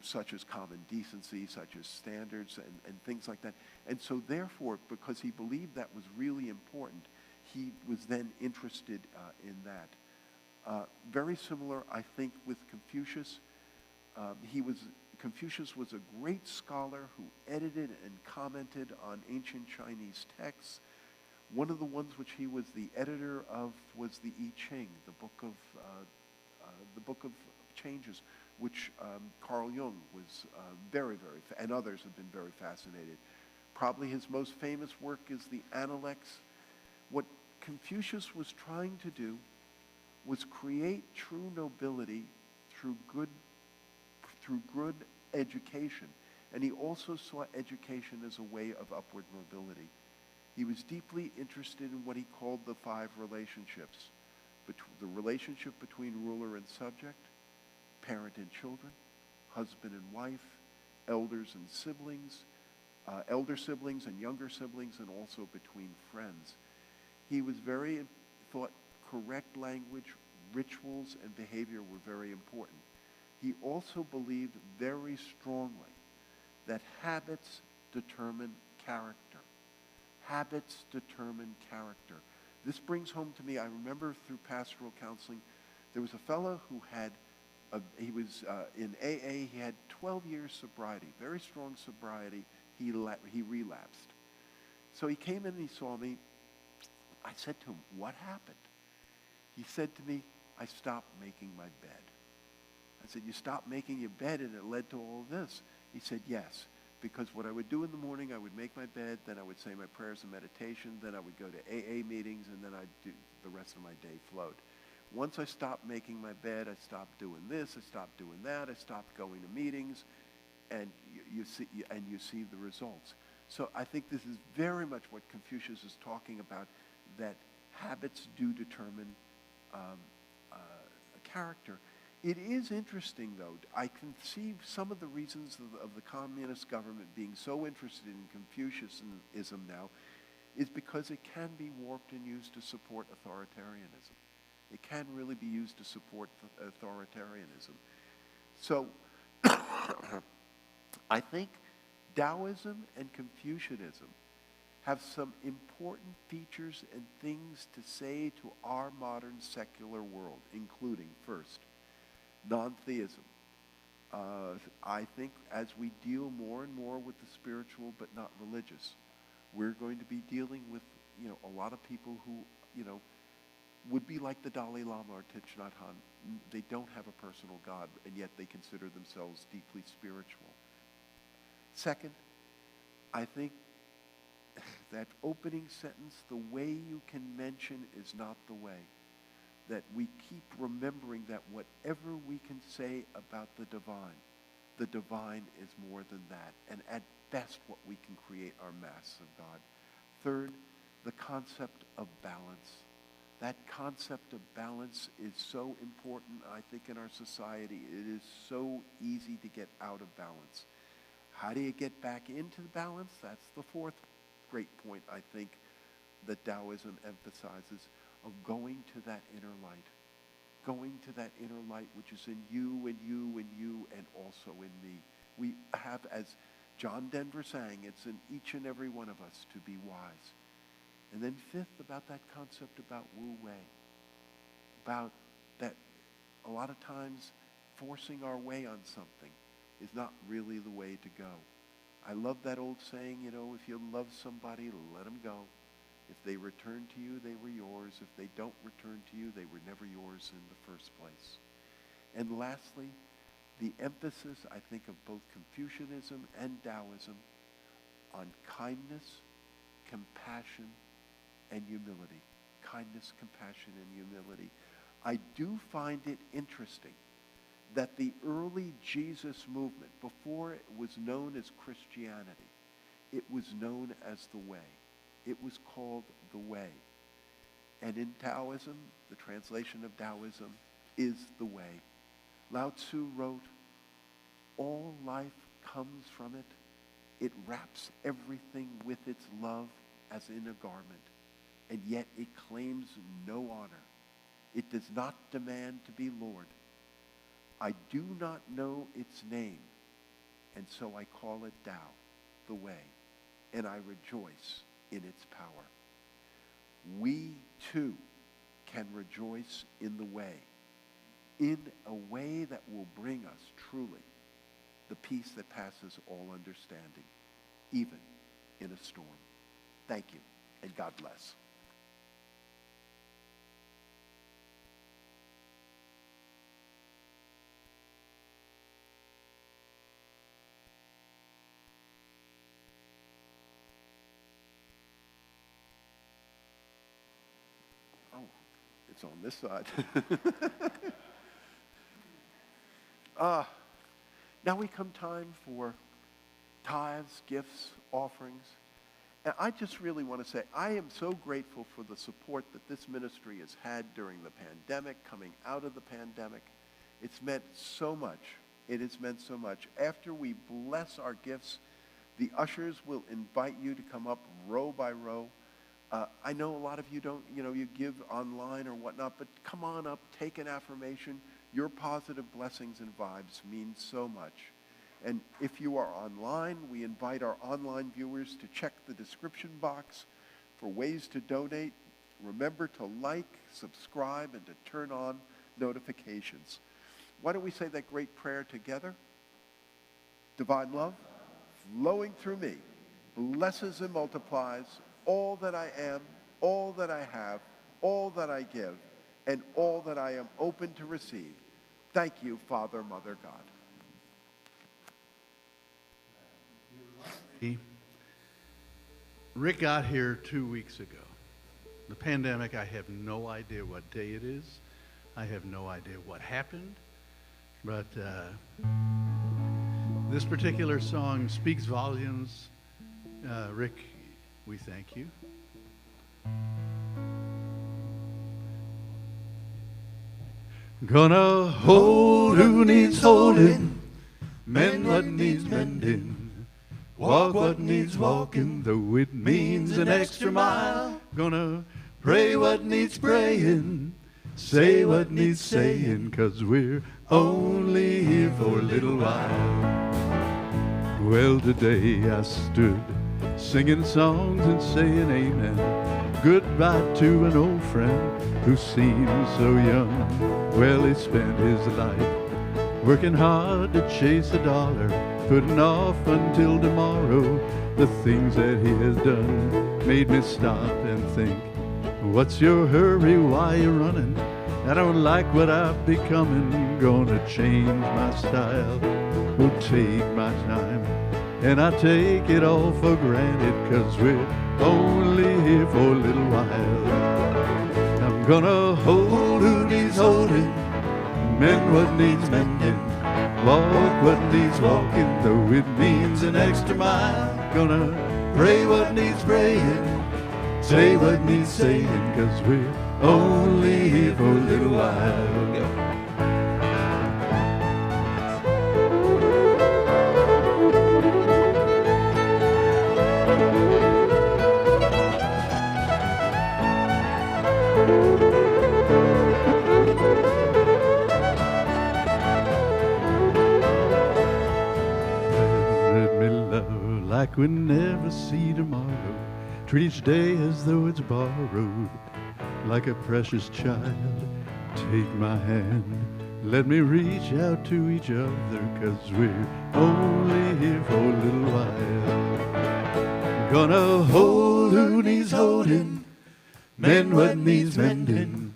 such as common decency, such as standards, and things like that. And so therefore, because he believed that was really important, he was then interested in that. Very similar, I think, with Confucius. Confucius was a great scholar who edited and commented on ancient Chinese texts. One of the ones which he was the editor of was the I Ching, the book of changes, which Carl Jung was and others have been very fascinated. Probably his most famous work is the Analects. What Confucius was trying to do was create true nobility through good education. And he also saw education as a way of upward mobility. He was deeply interested in what he called the 5 relationships. The relationship between ruler and subject, parent and children, husband and wife, elders and siblings, elder siblings and younger siblings, and also between friends. He was thought correct language, rituals, and behavior were very important. He also believed very strongly that habits determine character. Habits determine character. This brings home to me, I remember through pastoral counseling, there was a fellow who had, he was in AA, he had 12 years sobriety, very strong sobriety. He relapsed. So he came in and he saw me. I said to him, "What happened?" He said to me, "I stopped making my bed." I said, "You stopped making your bed and it led to all of this?" He said, "Yes, because what I would do in the morning, I would make my bed, then I would say my prayers and meditation, then I would go to AA meetings, and then the rest of my day flowed. Once I stopped making my bed, I stopped doing this, I stopped doing that, I stopped going to meetings, and you see the results." So I think this is very much what Confucius is talking about, that habits do determine character. It is interesting, though. I can see some of the reasons of the communist government being so interested in Confucianism now is because it can be warped and used to support authoritarianism. It can really be used to support authoritarianism. So I think Taoism and Confucianism have some important features and things to say to our modern secular world, including, first, non-theism. I think as we deal more and more with the spiritual but not religious, we're going to be dealing with, a lot of people who, would be like the Dalai Lama or Thich Nhat Hanh. They don't have a personal God, and yet they consider themselves deeply spiritual. Second, I think that opening sentence, "the way you can mention is not the way." That we keep remembering that whatever we can say about the divine is more than that, and at best what we can create are masks of God. Third, the concept of balance. That concept of balance is so important, I think, in our society. It is so easy to get out of balance. How do you get back into the balance? That's the fourth great point, I think, that Taoism emphasizes, of going to that inner light. Going to that inner light which is in you and you and you and also in me. We have, as John Denver sang, it's in each and every one of us to be wise. And then fifth, about that concept about Wu Wei. About that a lot of times forcing our way on something is not really the way to go. I love that old saying, if you love somebody, let them go. If they return to you, they were yours. If they don't return to you, they were never yours in the first place. And lastly, the emphasis, I think, of both Confucianism and Taoism on kindness, compassion, and humility. Kindness, compassion, and humility. I do find it interesting that the early Jesus movement, before it was known as Christianity, it was known as the way. It was called the way. And in Taoism, the translation of Taoism is the way. Lao Tzu wrote, all life comes from it. It wraps everything with its love as in a garment, and yet it claims no honor. It does not demand to be Lord. I do not know its name, and so I call it Tao, the way, and I rejoice in its power. We, too, can rejoice in the way, in a way that will bring us truly the peace that passes all understanding, even in a storm. Thank you, and God bless. Oh, it's on this side. Now we come time for tithes, gifts, offerings. And I just really want to say, I am so grateful for the support that this ministry has had during the pandemic, coming out of the pandemic. It's meant so much. It has meant so much. After we bless our gifts, the ushers will invite you to come up row by row. I know a lot of you don't, you give online or whatnot, but come on up, take an affirmation. Your positive blessings and vibes mean so much. And if you are online, we invite our online viewers to check the description box for ways to donate. Remember to like, subscribe, and to turn on notifications. Why don't we say that great prayer together? Divine love, flowing through me, blesses and multiplies all that I am, all that I have, all that I give, and all that I am open to receive. Thank you, Father, Mother, God. Rick got here 2 weeks ago. The pandemic, I have no idea what day it is. I have no idea what happened. But this particular song speaks volumes. Rick, we thank you. Gonna hold who needs holding, mend what needs mending, walk what needs walking, though it means an extra mile. Gonna pray what needs praying, say what needs saying, 'cause we're only here for a little while. Well, today I stood singing songs and saying amen, goodbye to an old friend who seems so young. Well, he spent his life working hard to chase a dollar, putting off until tomorrow the things that he has done. Made me stop and think, what's your hurry, why you running? I don't like what I've becoming, gonna change my style, will take my time, and I take it all for granted, 'cause we're only here for a little while. I'm gonna hold who needs holding, mend what needs mending, walk what needs walking, though it means an extra mile. Gonna pray what needs praying, say what needs saying, 'cause we're only here for a little while. Let me love like we never see tomorrow, treat each day as though it's borrowed, like a precious child. Take my hand, let me reach out to each other, 'cause we're only here for a little while. Gonna hold who needs holding, mend what needs mending,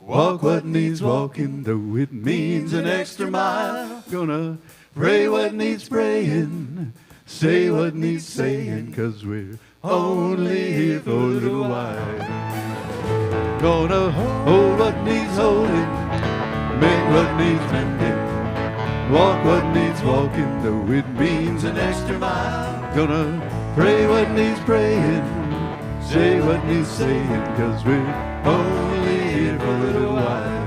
walk what needs walking, though it means an extra mile. Gonna pray what needs praying, say what needs saying, 'cause we're only here for a little while. Gonna hold what needs holding, make what needs mending, walk what needs walking, though it means an extra mile. Gonna pray what needs praying, say what needs saying, 'cause we're only here for a little while.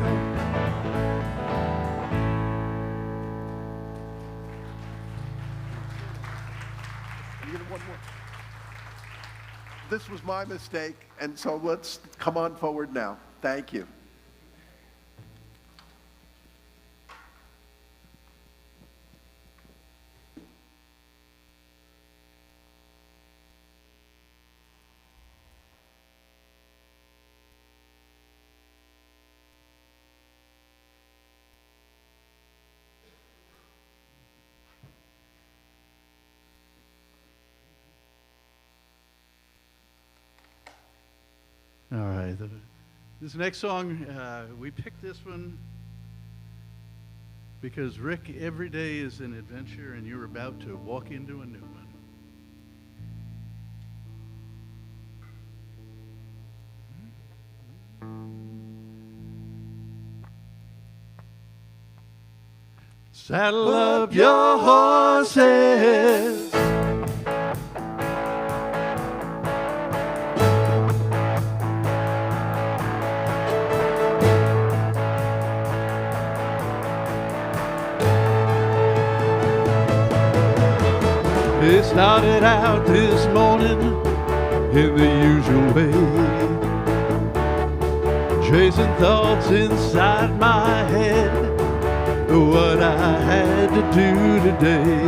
This was my mistake, and so let's come on forward now. Thank you. All right. This next song, we picked this one because, Rick, every day is an adventure and you're about to walk into a new one. Saddle up your horses. It started out this morning in the usual way, chasing thoughts inside my head, what I had to do today.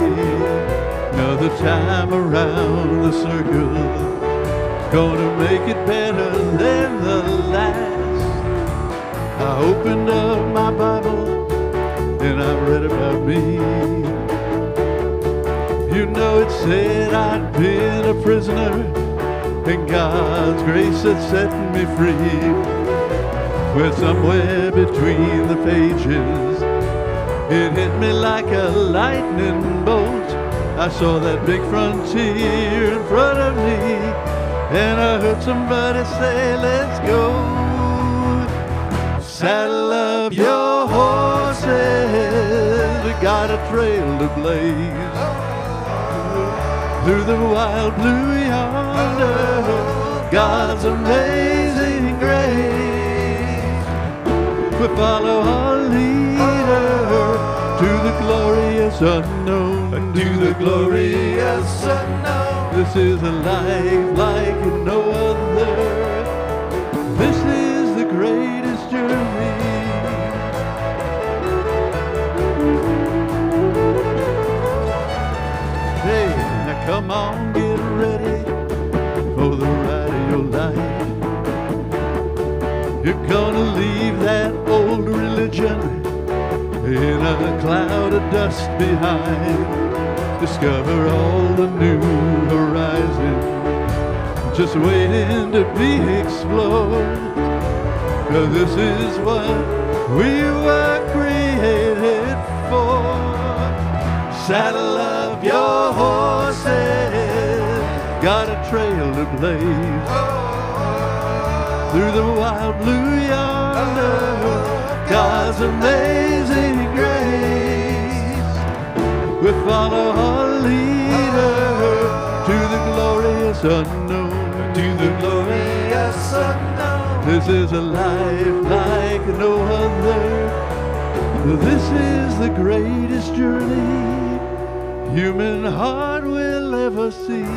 Another time around the circle, gonna make it better than the last. I opened up my Bible and I read about me. You know, it said I'd been a prisoner and God's grace had set me free. Well, somewhere between the pages, it hit me like a lightning bolt. I saw that big frontier in front of me, and I heard somebody say, let's go. Saddle up your horses, we got a trail to blaze through the wild blue yonder, God's amazing grace. We follow our leader to the glorious unknown, to the glorious unknown. This is a life like no other. This is the greatest journey. Hey, now come on, get ready for the ride of your life. You're gonna leave that old religion in a cloud of dust behind. Discover all the new horizon just waiting to be explored. 'Cause this is what we were created for. Saddle up your horses, got a trail to blaze through the wild blue yonder, God's amazing grace. We follow our leader to the glorious unknown, to the glorious unknown. This is a life like no other. This is the greatest journey human heart will ever see.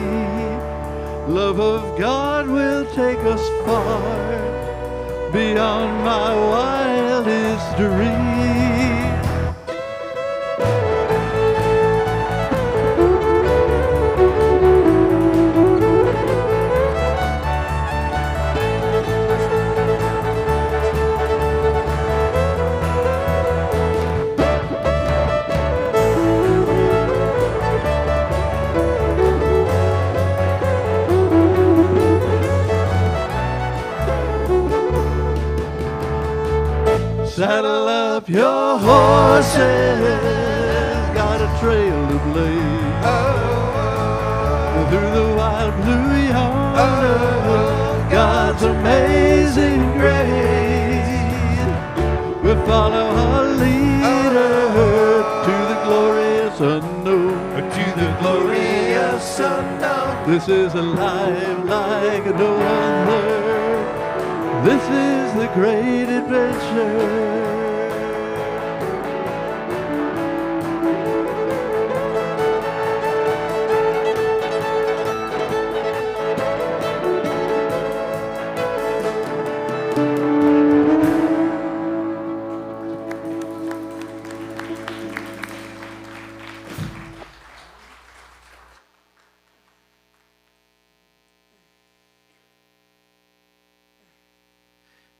Love of God will take us far, beyond my wildest dreams. Saddle up your horses, got a trail to blaze through the wild blue yonder, God's amazing grace. We'll follow our leader to the glorious unknown. To the glorious unknown. This is a life like no other. This is the great adventure.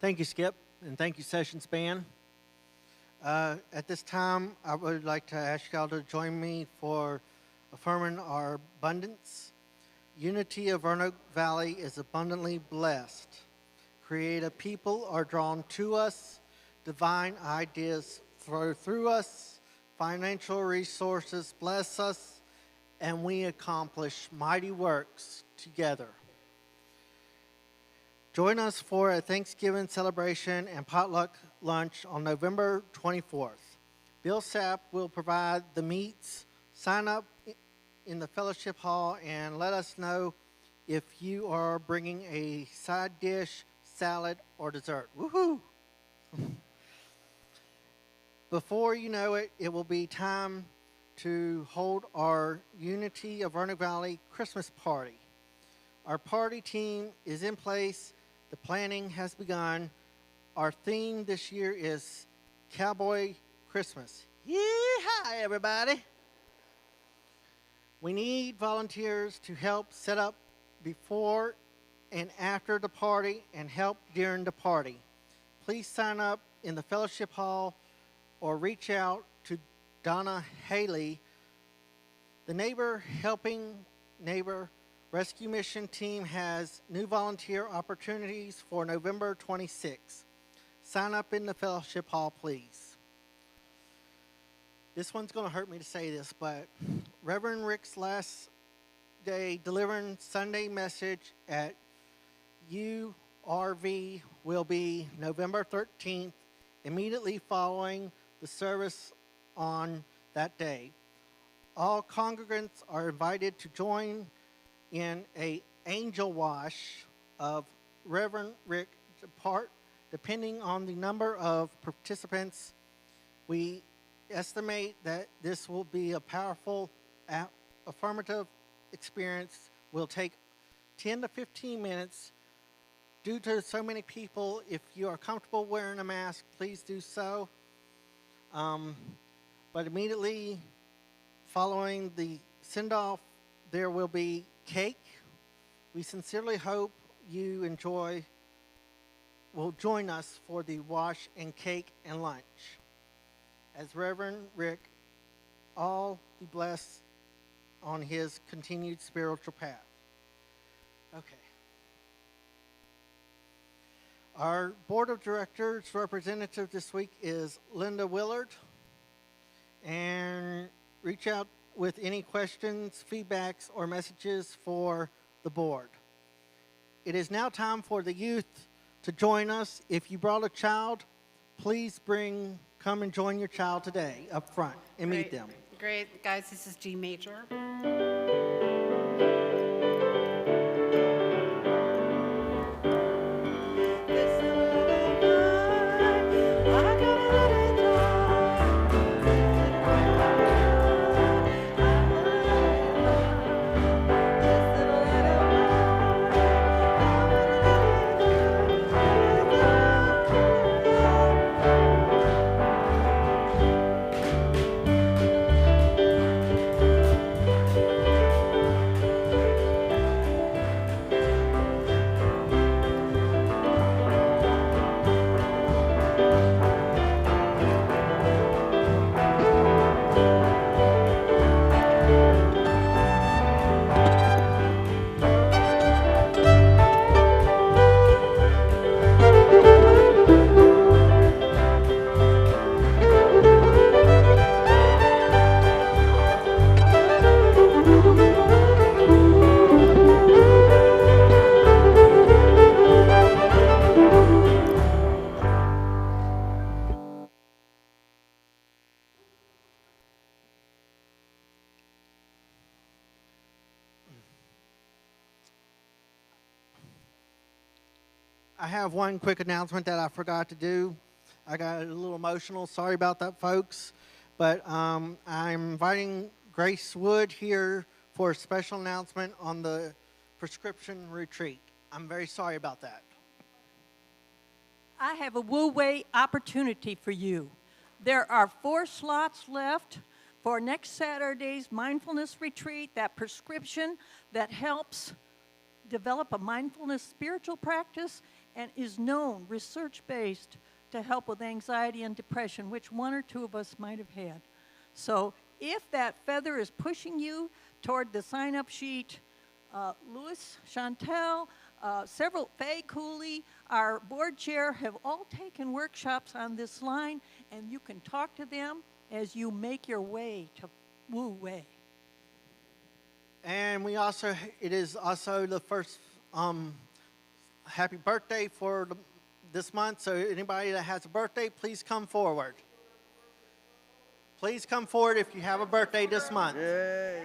Thank you, Skip, and thank you, Sessions Band. At this time, I would like to ask y'all to join me for affirming our abundance. Unity of Roanoke Valley is abundantly blessed. Creative people are drawn to us. Divine ideas flow through us. Financial resources bless us, and we accomplish mighty works together. Join us for a Thanksgiving celebration and potluck lunch on November 24th. Bill Sapp will provide the meats. Sign up in the fellowship hall and let us know if you are bringing a side dish, salad, or dessert. Woohoo! Before you know it, it will be time to hold our Unity of Roanoke Valley Christmas party. Our party team is in place. The planning has begun. Our theme this year is Cowboy Christmas. Yee-haw, everybody. We need volunteers to help set up before and after the party and help during the party. Please sign up in the fellowship hall or reach out to Donna Haley. The Neighbor Helping Neighbor Rescue Mission team has new volunteer opportunities for November 26th. Sign up in the fellowship hall, please. This one's going to hurt me to say this, but Reverend Rick's last day delivering Sunday message at URV will be November 13th, immediately following the service on that day. All congregants are invited to join in a angel wash of Reverend Rick depending on the number of participants. We estimate that this will be a powerful affirmative experience. Will take 10 to 15 minutes. Due to so many people, if you are comfortable wearing a mask, please do so. But immediately following the send-off, there will be cake. We sincerely hope you will join us for the wash and cake and lunch. As Reverend Rick, all be blessed on his continued spiritual path. Okay. Our board of directors representative this week is Linda Willard. And reach out with any questions, feedbacks, or messages for the board. It is now time for the youth to join us. If you brought a child, please come and join your child today up front and meet them. Great. Guys, this is G major. I have one quick announcement that I forgot to do. I got a little emotional. Sorry about that, folks. But I'm inviting Grace Wood here for a special announcement on the prescription retreat. I'm very sorry about that. I have a wu-wei opportunity for you. There are 4 slots left for next Saturday's mindfulness retreat, that prescription that helps develop a mindfulness spiritual practice and is known, research-based, to help with anxiety and depression, which 1 or 2 of us might have had. So if that feather is pushing you toward the sign-up sheet, Louis, Chantel, several, Faye Cooley, our board chair, have all taken workshops on this line, and you can talk to them as you make your way to Wu Wei. And it is also the first happy birthday for this month. So anybody that has a birthday, please come forward. Please come forward if you have a birthday this month. Yay.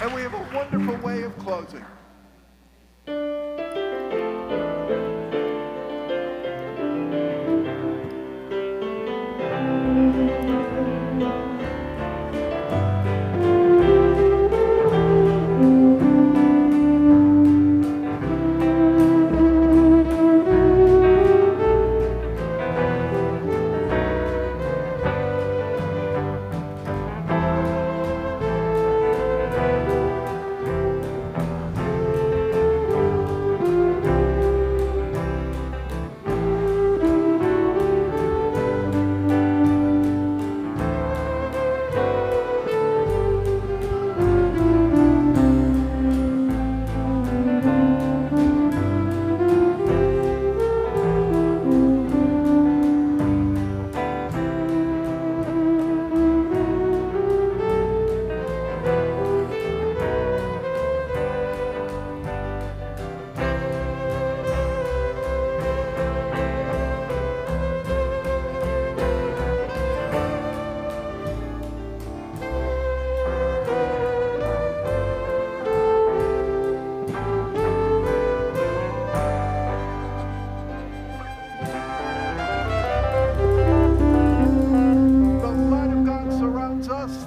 And we have a wonderful way of closing.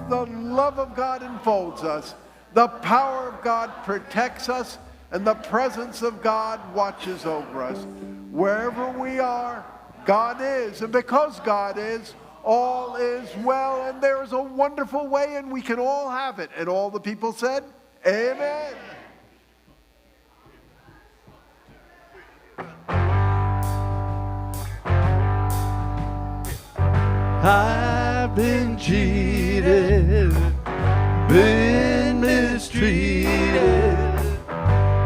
The love of God enfolds us, the power of God protects us, and the presence of God watches over us. Wherever we are, God is, and because God is, all is well, and there is a wonderful way, and we can all have it. And all the people said, amen. I've been cheated, been mistreated.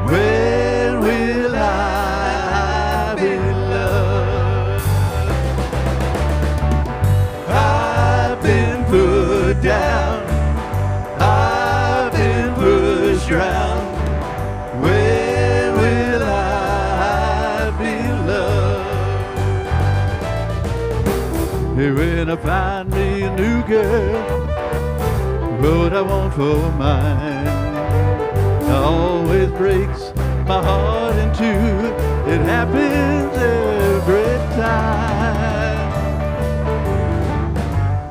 When will I be loved? I've been put down, I've been pushed around. When will I be loved? When I find me a new girl, what I want for mine always breaks my heart in two. It happens every time.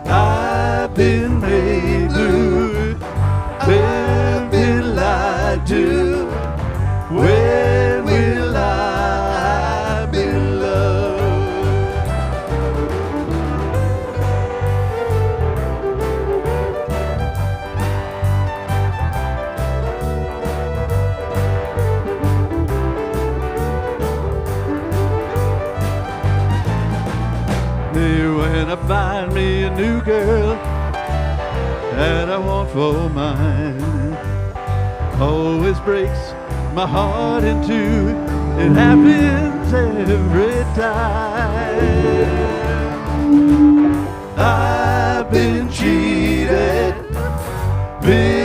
I've been made blue, I've been lied to. When will I be loved? me a new girl that I want for mine. Always breaks my heart in two. It happens every time. I've been cheated, been